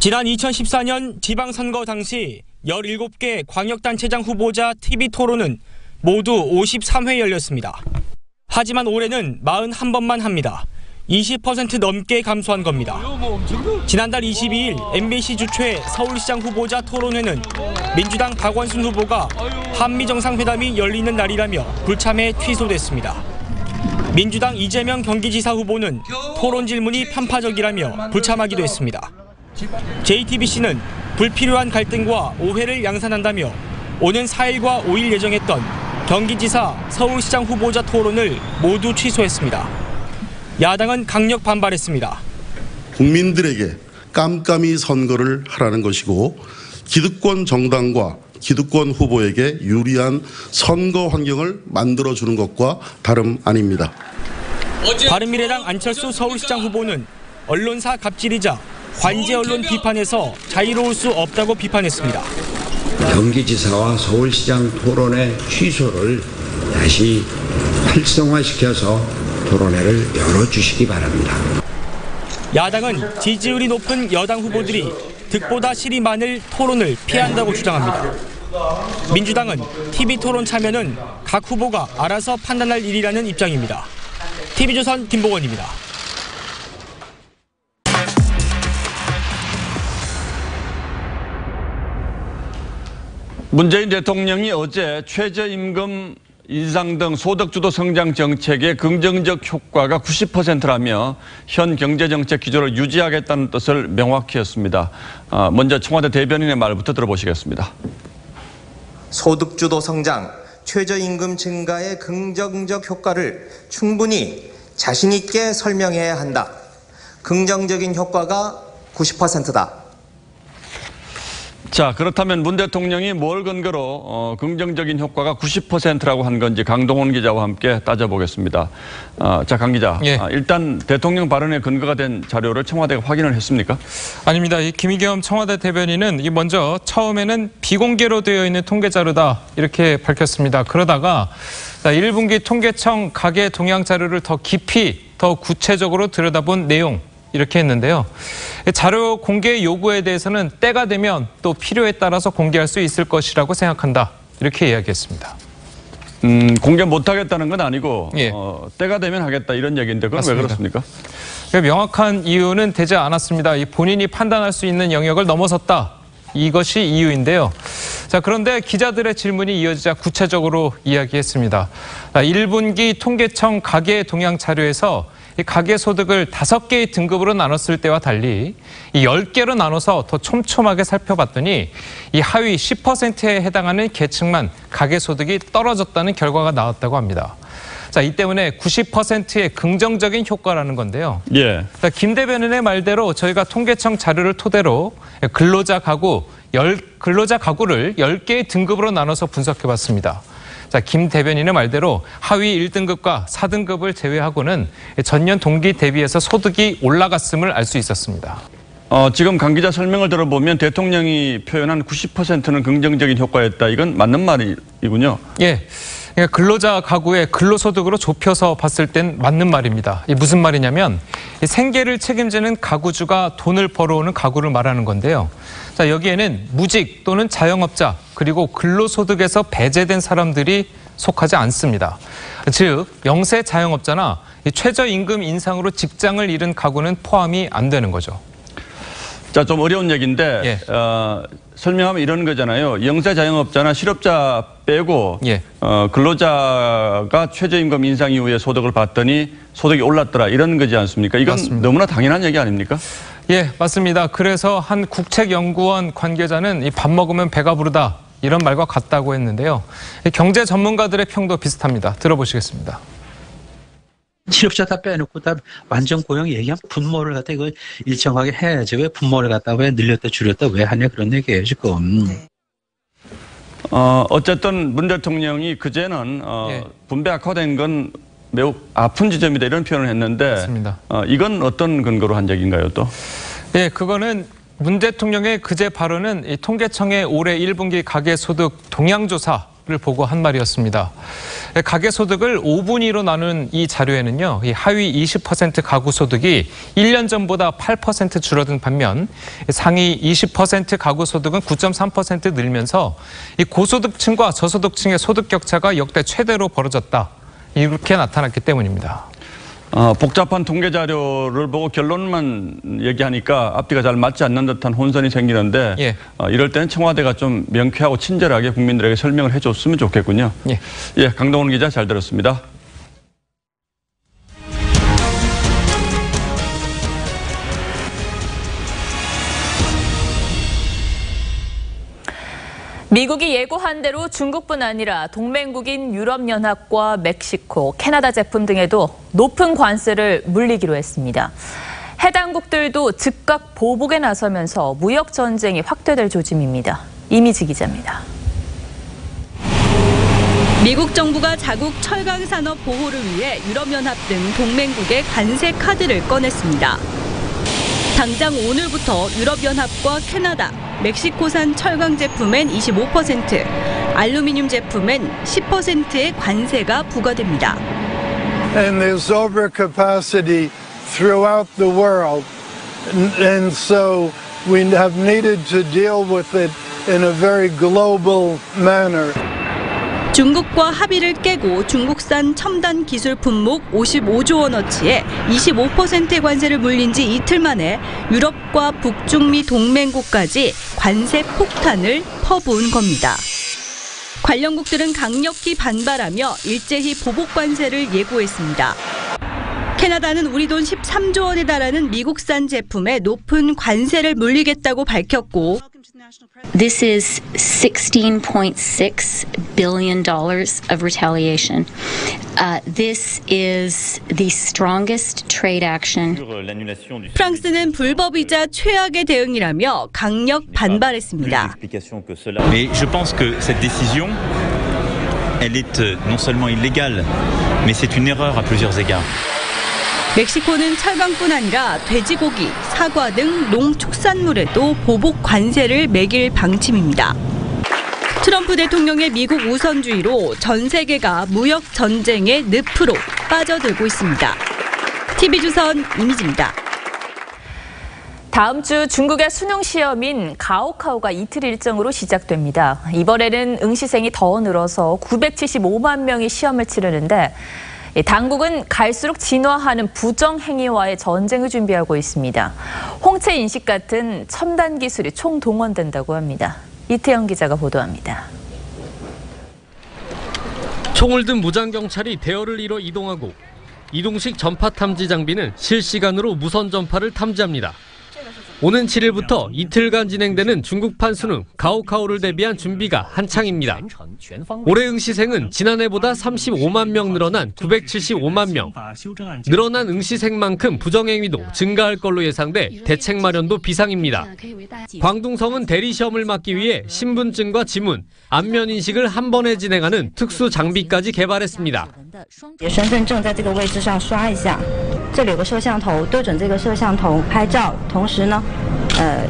지난 2014년 지방선거 당시 17개 광역단체장 후보자 TV 토론은 모두 53회 열렸습니다. 하지만 올해는 41번만 합니다. 20% 넘게 감소한 겁니다. 지난달 22일 MBC 주최 서울시장 후보자 토론회는 민주당 박원순 후보가 한미정상회담이 열리는 날이라며 불참해 취소됐습니다. 민주당 이재명 경기지사 후보는 토론 질문이 편파적이라며 불참하기도 했습니다. JTBC는 불필요한 갈등과 오해를 양산한다며 오는 4일과 5일 예정했던 경기지사, 서울시장 후보자 토론을 모두 취소했습니다. 야당은 강력 반발했습니다. 국민들에게 깜깜이 선거를 하라는 것이고 기득권 정당과 기득권 후보에게 유리한 선거 환경을 만들어주는 것과 다름 아닙니다. 바른미래당 안철수 서울시장 후보는 언론사 갑질이자 관제 언론 비판에서 자유로울 수 없다고 비판했습니다. 경기지사와 서울시장 토론회 취소를 다시 활성화시켜서 토론회를 열어주시기 바랍니다. 야당은 지지율이 높은 여당 후보들이 득보다 실이 많을 토론을 피한다고 주장합니다. 민주당은 TV토론 참여는 각 후보가 알아서 판단할 일이라는 입장입니다. TV조선 김보건입니다. 문재인 대통령이 어제 최저임금 인상 등 소득주도 성장 정책의 긍정적 효과가 90%라며 현 경제정책 기조를 유지하겠다는 뜻을 명확히 했습니다. 먼저 청와대 대변인의 말부터 들어보시겠습니다. 소득주도 성장, 최저임금 증가의 긍정적 효과를 충분히 자신 있게 설명해야 한다. 긍정적인 효과가 90%다. 자, 그렇다면 문 대통령이 뭘 근거로 긍정적인 효과가 90%라고 한 건지 강동원 기자와 함께 따져보겠습니다. 자, 강 기자. 예. 일단 대통령 발언에 근거가 된 자료를 청와대가 확인을 했습니까? 아닙니다. 이 김의겸 청와대 대변인은 먼저 처음에는 비공개로 되어 있는 통계 자료다 이렇게 밝혔습니다. 그러다가 1분기 통계청 가계 동향 자료를 더 깊이 더 구체적으로 들여다본 내용 이렇게 했는데요. 자료 공개 요구에 대해서는 때가 되면 또 필요에 따라서 공개할 수 있을 것이라고 생각한다. 이렇게 이야기했습니다. 공개 못하겠다는 건 아니고 예. 때가 되면 하겠다 이런 얘기인데 그건 왜 그렇습니까? 명확한 이유는 되지 않았습니다. 이 본인이 판단할 수 있는 영역을 넘어섰다. 이것이 이유인데요. 자, 그런데 기자들의 질문이 이어지자 구체적으로 이야기했습니다. 1분기 통계청 가계 동향 자료에서 이 가계소득을 5개의 등급으로 나눴을 때와 달리 이 10개로 나눠서 더 촘촘하게 살펴봤더니 이 하위 10%에 해당하는 계층만 가계소득이 떨어졌다는 결과가 나왔다고 합니다. 자, 이 때문에 90%의 긍정적인 효과라는 건데요. 예. 자, 김 대변인의 말대로 저희가 통계청 자료를 토대로 근로자 가구를 10개의 등급으로 나눠서 분석해봤습니다. 자, 김 대변인의 말대로 하위 1등급과 4등급을 제외하고는 전년 동기 대비해서 소득이 올라갔음을 알 수 있었습니다. 지금 강 기자 설명을 들어보면 대통령이 표현한 90%는 긍정적인 효과였다. 이건 맞는 말이군요. 예. 그러니까 근로자 가구의 근로소득으로 좁혀서 봤을 땐 맞는 말입니다. 이게 무슨 말이냐면 생계를 책임지는 가구주가 돈을 벌어오는 가구를 말하는 건데요. 자, 여기에는 무직 또는 자영업자 그리고 근로소득에서 배제된 사람들이 속하지 않습니다. 즉 영세 자영업자나 최저임금 인상으로 직장을 잃은 가구는 포함이 안 되는 거죠. 자, 좀 어려운 얘기인데 예. 설명하면 이런 거잖아요. 영세 자영업자나 실업자 빼고 예. 근로자가 최저임금 인상 이후에 소득을 받더니 소득이 올랐더라 이런 거지 않습니까? 이건 맞습니다. 너무나 당연한 얘기 아닙니까? 예, 맞습니다. 그래서 한 국책연구원 관계자는 이 밥 먹으면 배가 부르다 이런 말과 같다고 했는데요. 경제 전문가들의 평도 비슷합니다. 들어보시겠습니다. 실업자 다 빼놓고 다 완전 고용 얘기하면 분모를 갖다 이걸 일정하게 해야지. 왜 분모를 갖다 왜 늘렸다 줄였다 왜 하냐 그런 얘기예요 지금. 어쨌든 문 대통령이 그제는 분배 악화된 건 매우 아픈 지점이다 이런 표현을 했는데 맞습니다. 이건 어떤 근거로 한 얘기인가요 또? 예, 그거는 문 대통령의 그제 발언은 이 통계청의 올해 1분기 가계소득 동향조사를 보고 한 말이었습니다. 가계소득을 5분위로 나눈 이 자료에는요, 이 하위 20% 가구 소득이 1년 전보다 8% 줄어든 반면 상위 20% 가구 소득은 9.3% 늘면서 이 고소득층과 저소득층의 소득 격차가 역대 최대로 벌어졌다. 이렇게 나타났기 때문입니다. 복잡한 통계 자료를 보고 결론만 얘기하니까 앞뒤가 잘 맞지 않는 듯한 혼선이 생기는데 예. 이럴 때는 청와대가 좀 명쾌하고 친절하게 국민들에게 설명을 해줬으면 좋겠군요. 예, 강동원 기자 잘 들었습니다. 미국이 예고한 대로 중국뿐 아니라 동맹국인 유럽연합과 멕시코, 캐나다 제품 등에도 높은 관세를 물리기로 했습니다. 해당 국들도 즉각 보복에 나서면서 무역 전쟁이 확대될 조짐입니다. 이미지 기자입니다. 미국 정부가 자국 철강 산업 보호를 위해 유럽연합 등 동맹국의 관세 카드를 꺼냈습니다. 당장 오늘부터 유럽연합과 캐나다, 멕시코산 철강 제품엔 25%, 알루미늄 제품엔 10%의 관세가 부과됩니다. And there's overcapacity throughout the world, and so we have needed to deal with it in a very global manner. 중국과 합의를 깨고 중국산 첨단 기술 품목 55조 원어치에 25%의 관세를 물린 지 이틀 만에 유럽과 북중미 동맹국까지 관세 폭탄을 퍼부은 겁니다. 관련국들은 강력히 반발하며 일제히 보복 관세를 예고했습니다. 캐나다는 우리 돈 13조 원에 달하는 미국산 제품에 높은 관세를 물리겠다고 밝혔고 This is $16.6 billion of retaliation. This is the strongest trade action. 프랑스는 불법이자 최악의 대응이라며 강력 반발했습니다. Mais je pense que cette décision, elle est non seulement illégale, mais c'est une erreur à plusieurs égards. 멕시코는 철강뿐 아니라 돼지고기, 사과 등 농축산물에도 보복 관세를 매길 방침입니다. 트럼프 대통령의 미국 우선주의로 전 세계가 무역 전쟁의 늪으로 빠져들고 있습니다. TV조선 이미지입니다. 다음 주 중국의 수능 시험인 가오카오가 이틀 일정으로 시작됩니다. 이번에는 응시생이 더 늘어서 975만 명이 시험을 치르는데 당국은 갈수록 진화하는 부정행위와의 전쟁을 준비하고 있습니다. 홍채 인식 같은 첨단 기술이 총동원된다고 합니다. 이태영 기자가 보도합니다. 총을 든 무장경찰이 대열을 이뤄 이동하고 이동식 전파 탐지 장비는 실시간으로 무선 전파를 탐지합니다. 오는 7일부터 이틀간 진행되는 중국판 수능 가오카오를 대비한 준비가 한창입니다. 올해 응시생은 지난해보다 35만 명 늘어난 975만 명. 늘어난 응시생만큼 부정행위도 증가할 걸로 예상돼 대책 마련도 비상입니다. 광둥성은 대리시험을 막기 위해 신분증과 지문, 안면 인식을 한 번에 진행하는 특수 장비까지 개발했습니다. 身份证在这个位置上刷一下，这里有个摄像头，对准这个摄像头拍照，同时呢，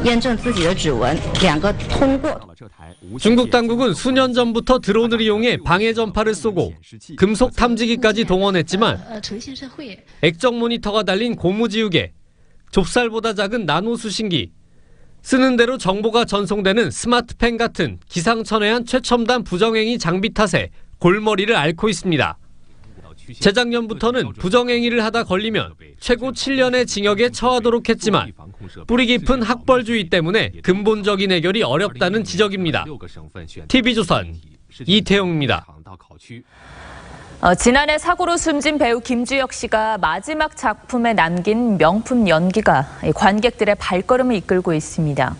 验证自己的指纹，两个通过。 중국 당국은 수년 전부터 드론을 이용해 방해 전파를 쏘고 금속 탐지기까지 동원했지만 액정 모니터가 달린 고무지우개, 좁쌀보다 작은 나노 수신기, 쓰는 대로 정보가 전송되는 스마트펜 같은 기상천외한 최첨단 부정행위 장비 탓에 골머리를 앓고 있습니다. 재작년부터는 부정행위를 하다 걸리면 최고 7년의 징역에 처하도록 했지만 뿌리 깊은 학벌주의 때문에 근본적인 해결이 어렵다는 지적입니다. TV조선 이태용입니다. 지난해 사고로 숨진 배우 김주혁 씨가 마지막 작품에 남긴 명품 연기가 관객들의 발걸음을 이끌고 있습니다.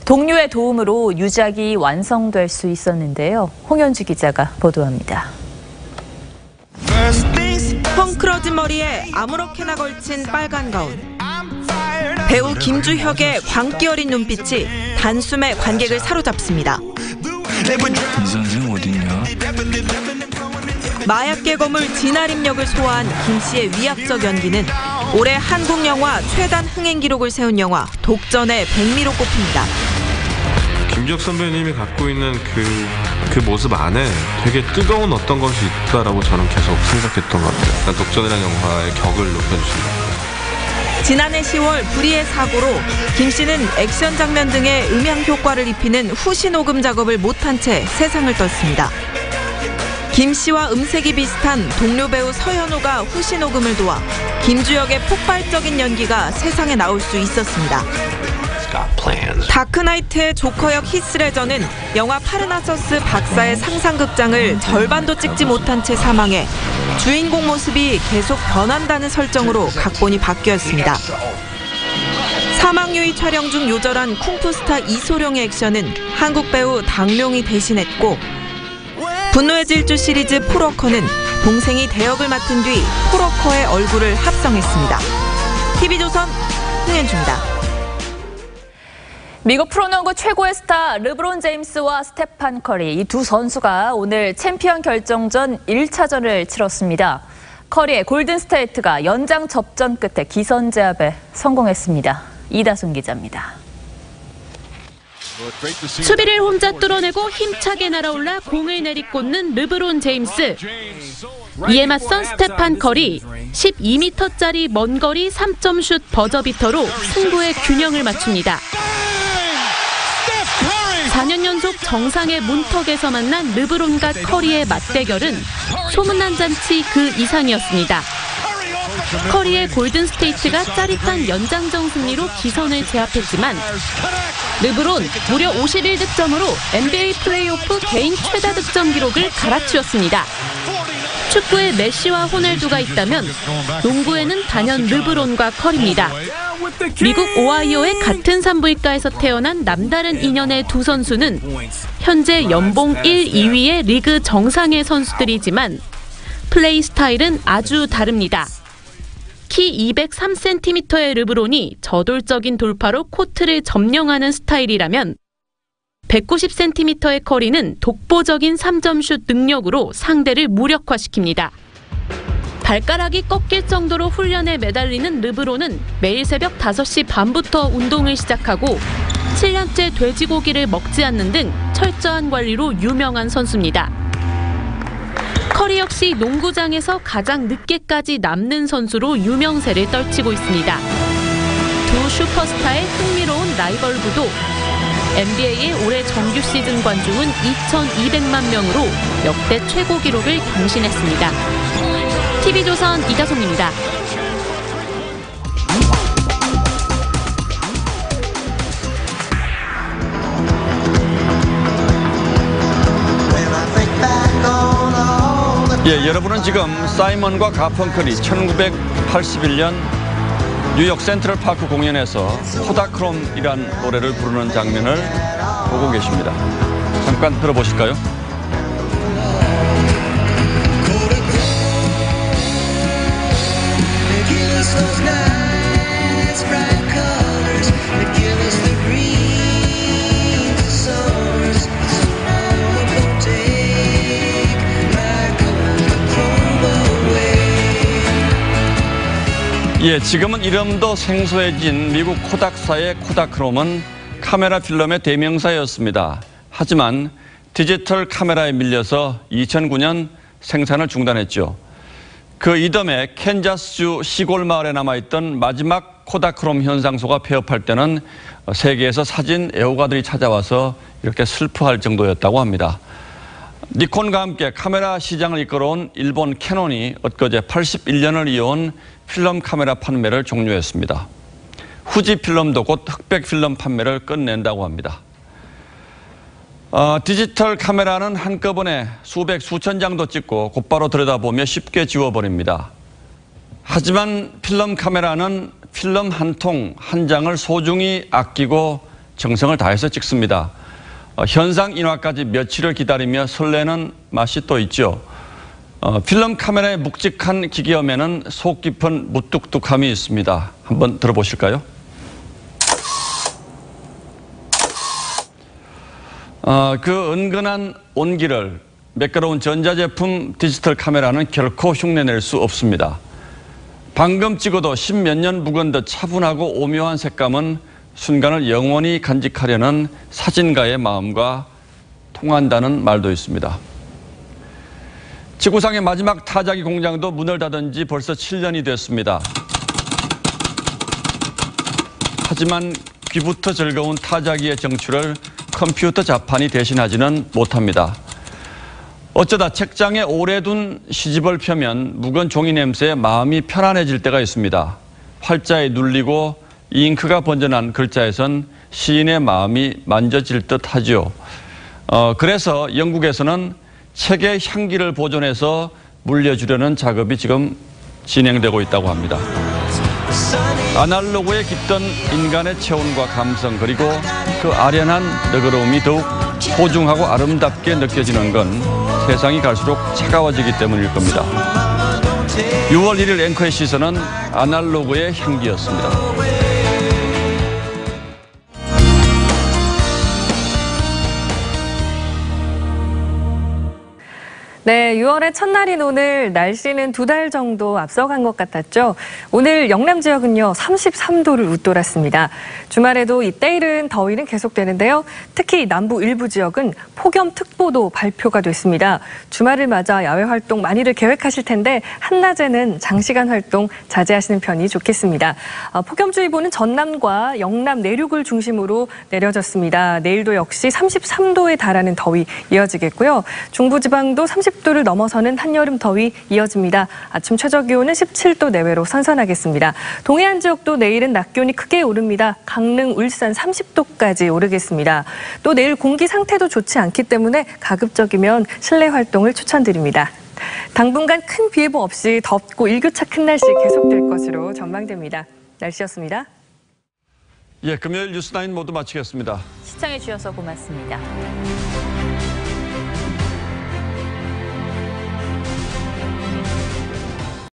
동료의 도움으로 유작이 완성될 수 있었는데요. 홍현주 기자가 보도합니다. 펑크러진 머리에 아무렇게나 걸친 빨간 가운. 배우 김주혁의 광기 어린 눈빛이 단숨에 관객을 사로잡습니다. 이 선생 어딨냐? 마약 계검을 진아림 역을 소화한 김 씨의 위압적 연기는 올해 한국 영화 최단 흥행 기록을 세운 영화 독전의 백미로 꼽힙니다. 김주혁 선배님이 갖고 있는 그 모습 안에 되게 뜨거운 어떤 것이 있다라고 저는 계속 생각했던 것 같아요. 독전이라는 영화의 격을 높여주십니다. 지난해 10월 불의의 사고로 김 씨는 액션 장면 등의 음향 효과를 입히는 후시 녹음 작업을 못한 채 세상을 떴습니다. 김 씨와 음색이 비슷한 동료 배우 서현우가 후시 녹음을 도와 김주혁의 폭발적인 연기가 세상에 나올 수 있었습니다. 다크나이트의 조커역 히스레저는 영화 파르나서스 박사의 상상극장을 절반도 찍지 못한 채 사망해 주인공 모습이 계속 변한다는 설정으로 각본이 바뀌었습니다. 사망유의 촬영 중 요절한 쿵푸스타 이소룡의 액션은 한국 배우 당룡이 대신했고, 분노의 질주 시리즈 폴워커는 동생이 대역을 맡은 뒤 폴워커의 얼굴을 합성했습니다. TV조선 홍현주입니다. 미국 프로농구 최고의 스타 르브론 제임스와 스테판 커리, 이 두 선수가 오늘 챔피언 결정전 1차전을 치렀습니다. 커리의 골든스테이트가 연장 접전 끝에 기선제압에 성공했습니다. 이다솜 기자입니다. 수비를 혼자 뚫어내고 힘차게 날아올라 공을 내리꽂는 르브론 제임스. 이에 맞선 스테판 커리, 12m짜리 먼 거리 3점 슛 버저비터로 승부의 균형을 맞춥니다. 4년 연속 정상의 문턱에서 만난 르브론과 커리의 맞대결은 소문난 잔치 그 이상이었습니다. 커리의 골든스테이트가 짜릿한 연장전 승리로 기선을 제압했지만 르브론 무려 51득점으로 NBA 플레이오프 개인 최다 득점 기록을 갈아치웠습니다. 축구에 메시와 호날두가 있다면 농구에는 단연 르브론과 커리입니다. 미국 오하이오의 같은 산부인과에서 태어난 남다른 인연의 두 선수는 현재 연봉 1, 2위의 리그 정상의 선수들이지만 플레이 스타일은 아주 다릅니다. 키 203cm의 르브론이 저돌적인 돌파로 코트를 점령하는 스타일이라면 190cm의 커리는 독보적인 3점슛 능력으로 상대를 무력화시킵니다. 발가락이 꺾일 정도로 훈련에 매달리는 르브론은 매일 새벽 5시 반부터 운동을 시작하고 7년째 돼지고기를 먹지 않는 등 철저한 관리로 유명한 선수입니다. 커리 역시 농구장에서 가장 늦게까지 남는 선수로 유명세를 떨치고 있습니다. 두 슈퍼스타의 흥미로운 라이벌 구도. NBA의 올해 정규 시즌 관중은 2,200만 명으로 역대 최고 기록을 경신했습니다. TV조선 이다솜입니다. 예, 여러분은 지금 사이먼과 가펑클이 1981년 뉴욕 센트럴파크 공연에서 코다크롬이란 노래를 부르는 장면을 보고 계십니다. 잠깐 들어보실까요? 예, 지금은 이름도 생소해진 미국 코닥사의 코다크롬은 카메라 필름의 대명사였습니다. 하지만 디지털 카메라에 밀려서 2009년 생산을 중단했죠. 그 이듬해 캔자스주 시골 마을에 남아있던 마지막 코다크롬 현상소가 폐업할 때는 세계에서 사진 애호가들이 찾아와서 이렇게 슬퍼할 정도였다고 합니다. 니콘과 함께 카메라 시장을 이끌어온 일본 캐논이 엊그제 81년을 이어온 필름 카메라 판매를 종료했습니다. 후지 필름도 곧 흑백 필름 판매를 끝낸다고 합니다. 디지털 카메라는 한꺼번에 수백 수천 장도 찍고 곧바로 들여다보며 쉽게 지워버립니다. 하지만 필름 카메라는 필름 한 통 한 장을 소중히 아끼고 정성을 다해서 찍습니다. 현상 인화까지 며칠을 기다리며 설레는 맛이 또 있죠. 필름 카메라의 묵직한 기계음에는 속 깊은 무뚝뚝함이 있습니다. 한번 들어보실까요? 그 은근한 온기를 매끄러운 전자제품 디지털 카메라는 결코 흉내낼 수 없습니다. 방금 찍어도 10몇 년 묵은 듯 차분하고 오묘한 색감은 순간을 영원히 간직하려는 사진가의 마음과 통한다는 말도 있습니다. 지구상의 마지막 타자기 공장도 문을 닫은 지 벌써 7년이 됐습니다. 하지만 귀부터 즐거운 타자기의 정취를 컴퓨터 자판이 대신하지는 못합니다. 어쩌다 책장에 오래 둔 시집을 펴면 묵은 종이 냄새에 마음이 편안해질 때가 있습니다. 활자에 눌리고 잉크가 번져난 글자에선 시인의 마음이 만져질 듯 하죠. 그래서 영국에서는 책의 향기를 보존해서 물려주려는 작업이 지금 진행되고 있다고 합니다. 아날로그에 깃든 인간의 체온과 감성 그리고 그 아련한 너그러움이 더욱 소중하고 아름답게 느껴지는 건 세상이 갈수록 차가워지기 때문일 겁니다. 6월 1일 앵커의 시선은 아날로그의 향기였습니다. 네, 6월의 첫날인 오늘 날씨는 2달 정도 앞서간 것 같았죠. 오늘 영남 지역은요 33도를 웃돌았습니다. 주말에도 이때 이른 더위는 계속되는데요. 특히 남부 일부 지역은 폭염특보도 발표가 됐습니다. 주말을 맞아 야외 활동 많이들 계획하실 텐데 한낮에는 장시간 활동 자제하시는 편이 좋겠습니다. 폭염주의보는 전남과 영남 내륙을 중심으로 내려졌습니다. 내일도 역시 33도에 달하는 더위 이어지겠고요. 중부지방도 30도를 넘어서는 한여름 더위 이어집니다. 아침 최저기온은 17도 내외로 선선하겠습니다. 동해안 지역도 내일은 낮 기온이 크게 오릅니다. 강릉, 울산 30도까지 오르겠습니다. 또 내일 공기 상태도 좋지 않기 때문에 가급적이면 실내 활동을 추천드립니다. 당분간 큰 비 예보 없이 덥고 일교차 큰 날씨 계속될 것으로 전망됩니다. 날씨였습니다. 예, 금요일 뉴스9 모두 마치겠습니다. 시청해 주셔서 고맙습니다.